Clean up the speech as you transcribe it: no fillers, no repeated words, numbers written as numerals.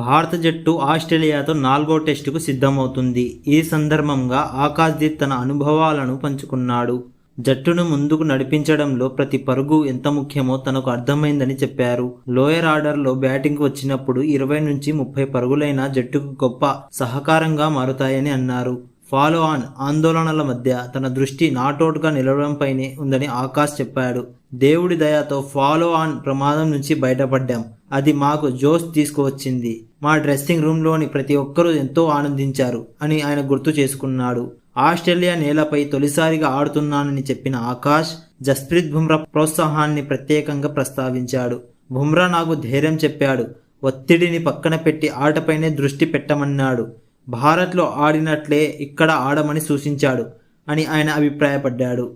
భారత జట్టు ఆస్ట్రేలియాతో 4వ టెస్టుకు సిద్ధమవుతుంది. ఈ సందర్భంగా ఆకాశ్దీప్ తన అనుభవాలను పంచుకున్నాడు. జట్టును ముందుకు నడిపించడంలో ప్రతి పరుగు ఎంత ముఖ్యమో తనకు అర్థమైందని చెప్పారు. లోయర్ ఆర్డర్లో బ్యాటింగ్కు వచ్చినప్పుడు 20 నుంచి 30 పరుగులైనా జట్టుకు గొప్ప సహకారంగా మారుతాయని అన్నారు. ఫాలో ఆన్ ఆందోళనల మధ్య తన దృష్టి నాటౌట్గా నిలవడంపైనే ఉందని ఆకాష్ చెప్పాడు. దేవుడి దయతో ఫాలో ఆన్ ప్రమాదం నుంచి బయటపడ్డాం. అది మాకు జోష్ తీసుకువచ్చింది. మా డ్రెస్సింగ్ రూమ్లోని ప్రతి ఒక్కరూ ఎంతో ఆనందించారు అని ఆయన గుర్తు చేసుకున్నాడు. ఆస్ట్రేలియా నేలపై తొలిసారిగా ఆడుతున్నానని చెప్పిన ఆకాష్ జస్ప్రీత్ బుమ్రా ప్రోత్సాహాన్ని ప్రత్యేకంగా ప్రస్తావించాడు. బుమ్రా నాకు ధైర్యం చెప్పాడు. ఒత్తిడిని పక్కన పెట్టి ఆటపైనే దృష్టి పెట్టమన్నాడు. భారత్లో ఆడినట్లే ఇక్కడ ఆడమని సూచించాడు అని ఆయన అభిప్రాయపడ్డాడు.